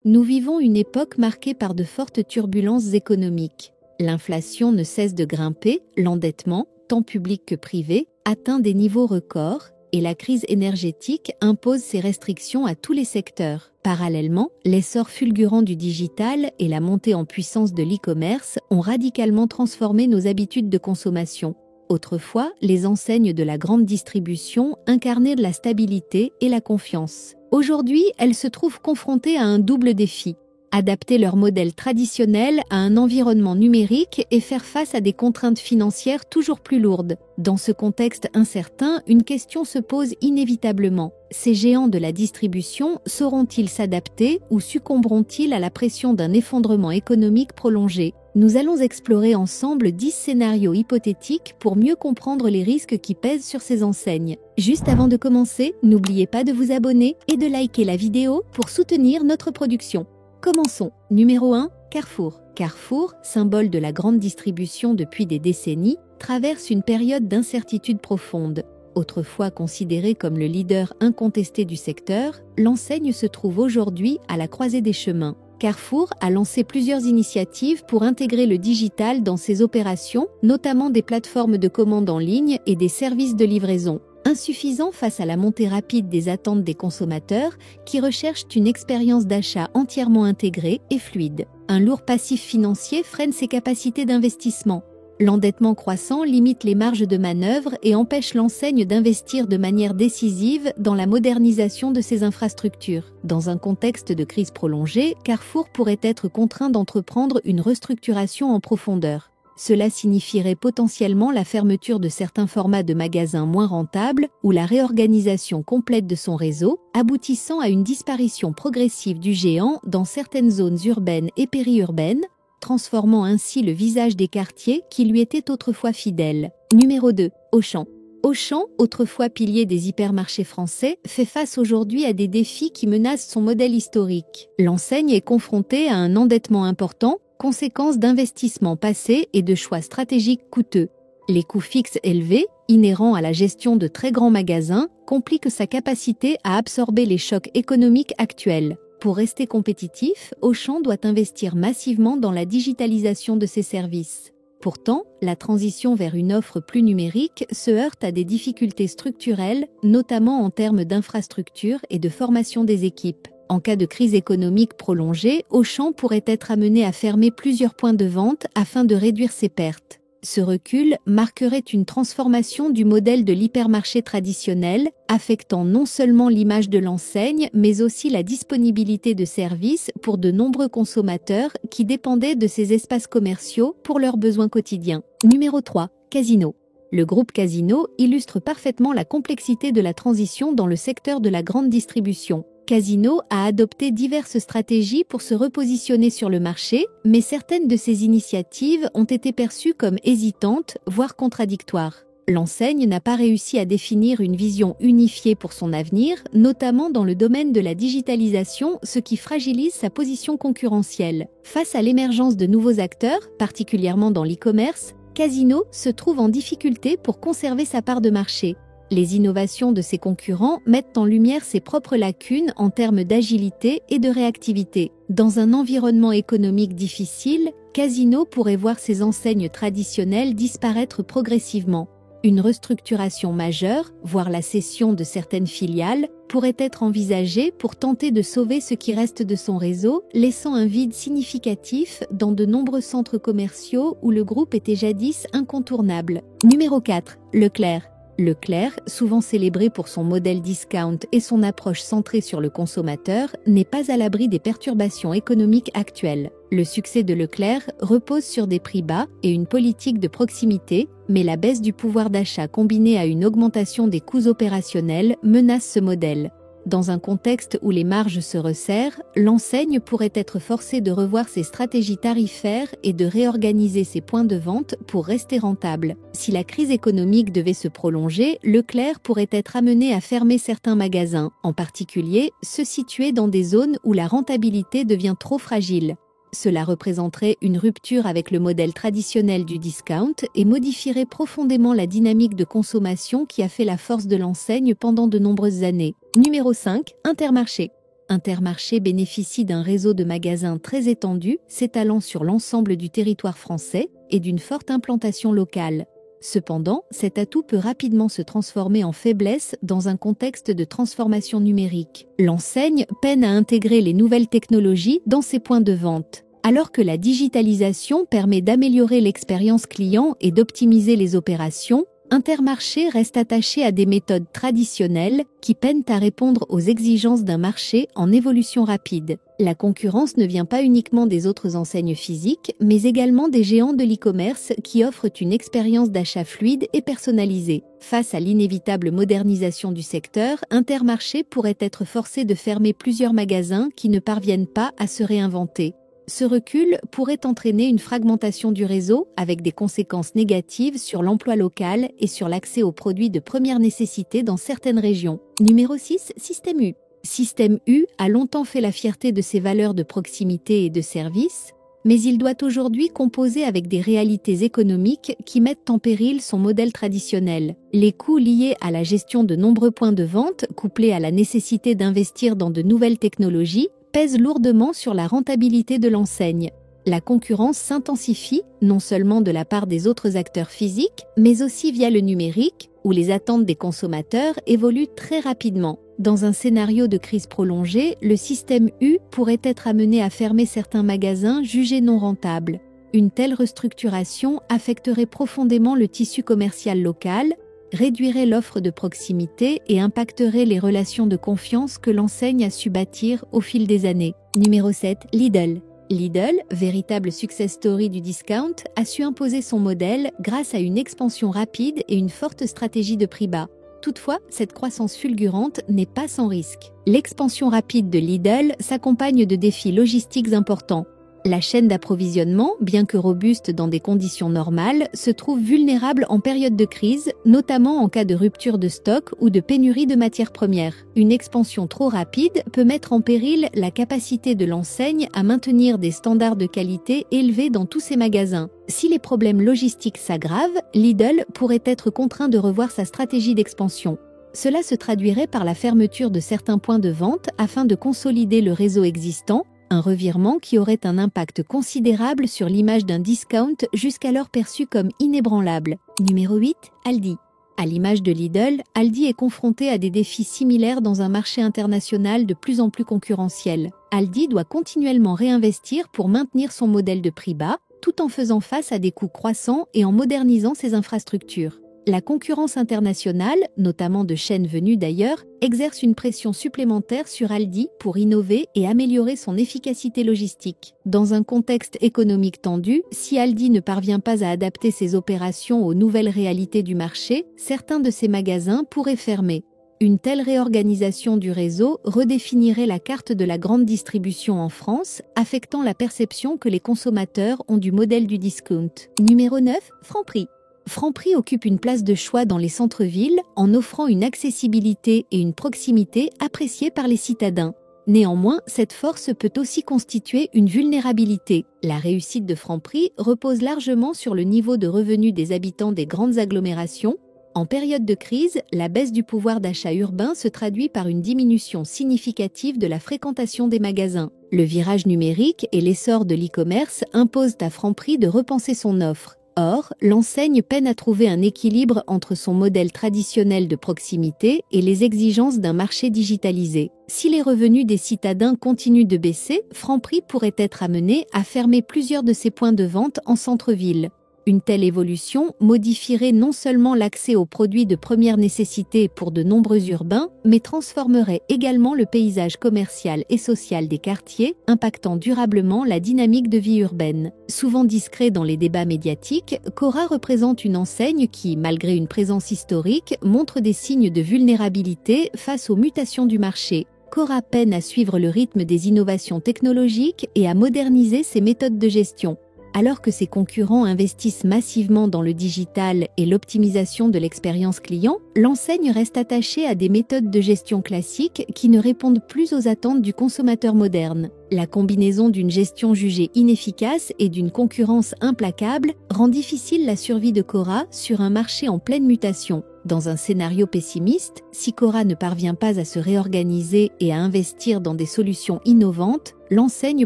Nous vivons une époque marquée par de fortes turbulences économiques. L'inflation ne cesse de grimper, l'endettement, tant public que privé, atteint des niveaux records, et la crise énergétique impose ses restrictions à tous les secteurs. Parallèlement, l'essor fulgurant du digital et la montée en puissance de l'e-commerce ont radicalement transformé nos habitudes de consommation. Autrefois, les enseignes de la grande distribution incarnaient de la stabilité et la confiance. Aujourd'hui, elles se trouvent confrontées à un double défi: adapter leur modèle traditionnel à un environnement numérique et faire face à des contraintes financières toujours plus lourdes. Dans ce contexte incertain, une question se pose inévitablement. Ces géants de la distribution sauront-ils s'adapter ou succomberont-ils à la pression d'un effondrement économique prolongé? Nous allons explorer ensemble 10 scénarios hypothétiques pour mieux comprendre les risques qui pèsent sur ces enseignes. Juste avant de commencer, n'oubliez pas de vous abonner et de liker la vidéo pour soutenir notre production. Commençons. Numéro 1, Carrefour. Carrefour, symbole de la grande distribution depuis des décennies, traverse une période d'incertitude profonde. Autrefois considérée comme le leader incontesté du secteur, l'enseigne se trouve aujourd'hui à la croisée des chemins. Carrefour a lancé plusieurs initiatives pour intégrer le digital dans ses opérations, notamment des plateformes de commande en ligne et des services de livraison. Insuffisant face à la montée rapide des attentes des consommateurs qui recherchent une expérience d'achat entièrement intégrée et fluide. Un lourd passif financier freine ses capacités d'investissement. L'endettement croissant limite les marges de manœuvre et empêche l'enseigne d'investir de manière décisive dans la modernisation de ses infrastructures. Dans un contexte de crise prolongée, Carrefour pourrait être contraint d'entreprendre une restructuration en profondeur. Cela signifierait potentiellement la fermeture de certains formats de magasins moins rentables ou la réorganisation complète de son réseau, aboutissant à une disparition progressive du géant dans certaines zones urbaines et périurbaines, transformant ainsi le visage des quartiers qui lui étaient autrefois fidèles. Numéro 2, Auchan. Auchan, autrefois pilier des hypermarchés français, fait face aujourd'hui à des défis qui menacent son modèle historique. L'enseigne est confrontée à un endettement important, conséquence d'investissements passés et de choix stratégiques coûteux. Les coûts fixes élevés, inhérents à la gestion de très grands magasins, compliquent sa capacité à absorber les chocs économiques actuels. Pour rester compétitif, Auchan doit investir massivement dans la digitalisation de ses services. Pourtant, la transition vers une offre plus numérique se heurte à des difficultés structurelles, notamment en termes d'infrastructures et de formation des équipes. En cas de crise économique prolongée, Auchan pourrait être amené à fermer plusieurs points de vente afin de réduire ses pertes. Ce recul marquerait une transformation du modèle de l'hypermarché traditionnel, affectant non seulement l'image de l'enseigne, mais aussi la disponibilité de services pour de nombreux consommateurs qui dépendaient de ces espaces commerciaux pour leurs besoins quotidiens. Numéro 3, Casino. Le groupe Casino illustre parfaitement la complexité de la transition dans le secteur de la grande distribution. Casino a adopté diverses stratégies pour se repositionner sur le marché, mais certaines de ces initiatives ont été perçues comme hésitantes, voire contradictoires. L'enseigne n'a pas réussi à définir une vision unifiée pour son avenir, notamment dans le domaine de la digitalisation, ce qui fragilise sa position concurrentielle. Face à l'émergence de nouveaux acteurs, particulièrement dans l'e-commerce, Casino se trouve en difficulté pour conserver sa part de marché. Les innovations de ses concurrents mettent en lumière ses propres lacunes en termes d'agilité et de réactivité. Dans un environnement économique difficile, Casino pourrait voir ses enseignes traditionnelles disparaître progressivement. Une restructuration majeure, voire la cession de certaines filiales, pourrait être envisagée pour tenter de sauver ce qui reste de son réseau, laissant un vide significatif dans de nombreux centres commerciaux où le groupe était jadis incontournable. Numéro 4, Leclerc. Leclerc, souvent célébré pour son modèle discount et son approche centrée sur le consommateur, n'est pas à l'abri des perturbations économiques actuelles. Le succès de Leclerc repose sur des prix bas et une politique de proximité, mais la baisse du pouvoir d'achat combinée à une augmentation des coûts opérationnels menace ce modèle. Dans un contexte où les marges se resserrent, l'enseigne pourrait être forcée de revoir ses stratégies tarifaires et de réorganiser ses points de vente pour rester rentable. Si la crise économique devait se prolonger, Leclerc pourrait être amené à fermer certains magasins, en particulier ceux situés dans des zones où la rentabilité devient trop fragile. Cela représenterait une rupture avec le modèle traditionnel du discount et modifierait profondément la dynamique de consommation qui a fait la force de l'enseigne pendant de nombreuses années. Numéro 5, Intermarché. Intermarché bénéficie d'un réseau de magasins très étendu, s'étalant sur l'ensemble du territoire français et d'une forte implantation locale. Cependant, cet atout peut rapidement se transformer en faiblesse dans un contexte de transformation numérique. L'enseigne peine à intégrer les nouvelles technologies dans ses points de vente. Alors que la digitalisation permet d'améliorer l'expérience client et d'optimiser les opérations, Intermarché reste attaché à des méthodes traditionnelles qui peinent à répondre aux exigences d'un marché en évolution rapide. La concurrence ne vient pas uniquement des autres enseignes physiques, mais également des géants de l'e-commerce qui offrent une expérience d'achat fluide et personnalisée. Face à l'inévitable modernisation du secteur, Intermarché pourrait être forcé de fermer plusieurs magasins qui ne parviennent pas à se réinventer. Ce recul pourrait entraîner une fragmentation du réseau avec des conséquences négatives sur l'emploi local et sur l'accès aux produits de première nécessité dans certaines régions. Numéro 6, Système U. Système U a longtemps fait la fierté de ses valeurs de proximité et de service, mais il doit aujourd'hui composer avec des réalités économiques qui mettent en péril son modèle traditionnel. Les coûts liés à la gestion de nombreux points de vente, couplés à la nécessité d'investir dans de nouvelles technologies, pèse lourdement sur la rentabilité de l'enseigne. La concurrence s'intensifie, non seulement de la part des autres acteurs physiques, mais aussi via le numérique, où les attentes des consommateurs évoluent très rapidement. Dans un scénario de crise prolongée, le système U pourrait être amené à fermer certains magasins jugés non rentables. Une telle restructuration affecterait profondément le tissu commercial local, réduirait l'offre de proximité et impacterait les relations de confiance que l'enseigne a su bâtir au fil des années. Numéro 7, Lidl. Lidl, véritable success story du discount, a su imposer son modèle grâce à une expansion rapide et une forte stratégie de prix bas. Toutefois, cette croissance fulgurante n'est pas sans risque. L'expansion rapide de Lidl s'accompagne de défis logistiques importants. La chaîne d'approvisionnement, bien que robuste dans des conditions normales, se trouve vulnérable en période de crise, notamment en cas de rupture de stock ou de pénurie de matières premières. Une expansion trop rapide peut mettre en péril la capacité de l'enseigne à maintenir des standards de qualité élevés dans tous ses magasins. Si les problèmes logistiques s'aggravent, Lidl pourrait être contraint de revoir sa stratégie d'expansion. Cela se traduirait par la fermeture de certains points de vente afin de consolider le réseau existant, un revirement qui aurait un impact considérable sur l'image d'un discount jusqu'alors perçu comme inébranlable. Numéro 8, Aldi. À l'image de Lidl, Aldi est confronté à des défis similaires dans un marché international de plus en plus concurrentiel. Aldi doit continuellement réinvestir pour maintenir son modèle de prix bas, tout en faisant face à des coûts croissants et en modernisant ses infrastructures. La concurrence internationale, notamment de chaînes venues d'ailleurs, exerce une pression supplémentaire sur Aldi pour innover et améliorer son efficacité logistique. Dans un contexte économique tendu, si Aldi ne parvient pas à adapter ses opérations aux nouvelles réalités du marché, certains de ses magasins pourraient fermer. Une telle réorganisation du réseau redéfinirait la carte de la grande distribution en France, affectant la perception que les consommateurs ont du modèle du discount. Numéro 9, Franprix. Franprix occupe une place de choix dans les centres-villes en offrant une accessibilité et une proximité appréciées par les citadins. Néanmoins, cette force peut aussi constituer une vulnérabilité. La réussite de Franprix repose largement sur le niveau de revenus des habitants des grandes agglomérations. En période de crise, la baisse du pouvoir d'achat urbain se traduit par une diminution significative de la fréquentation des magasins. Le virage numérique et l'essor de l'e-commerce imposent à Franprix de repenser son offre. Or, l'enseigne peine à trouver un équilibre entre son modèle traditionnel de proximité et les exigences d'un marché digitalisé. Si les revenus des citadins continuent de baisser, Franprix pourrait être amené à fermer plusieurs de ses points de vente en centre-ville. Une telle évolution modifierait non seulement l'accès aux produits de première nécessité pour de nombreux urbains, mais transformerait également le paysage commercial et social des quartiers, impactant durablement la dynamique de vie urbaine. Souvent discret dans les débats médiatiques, Cora représente une enseigne qui, malgré une présence historique, montre des signes de vulnérabilité face aux mutations du marché. Cora peine à suivre le rythme des innovations technologiques et à moderniser ses méthodes de gestion. Alors que ses concurrents investissent massivement dans le digital et l'optimisation de l'expérience client, l'enseigne reste attachée à des méthodes de gestion classiques qui ne répondent plus aux attentes du consommateur moderne. La combinaison d'une gestion jugée inefficace et d'une concurrence implacable rend difficile la survie de Cora sur un marché en pleine mutation. Dans un scénario pessimiste, si Cora ne parvient pas à se réorganiser et à investir dans des solutions innovantes, l'enseigne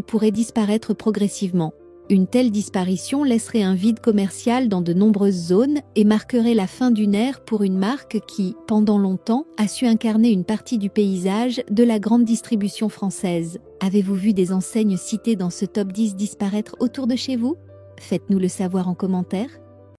pourrait disparaître progressivement. Une telle disparition laisserait un vide commercial dans de nombreuses zones et marquerait la fin d'une ère pour une marque qui, pendant longtemps, a su incarner une partie du paysage de la grande distribution française. Avez-vous vu des enseignes citées dans ce top 10 disparaître autour de chez vous? Faites-nous le savoir en commentaire.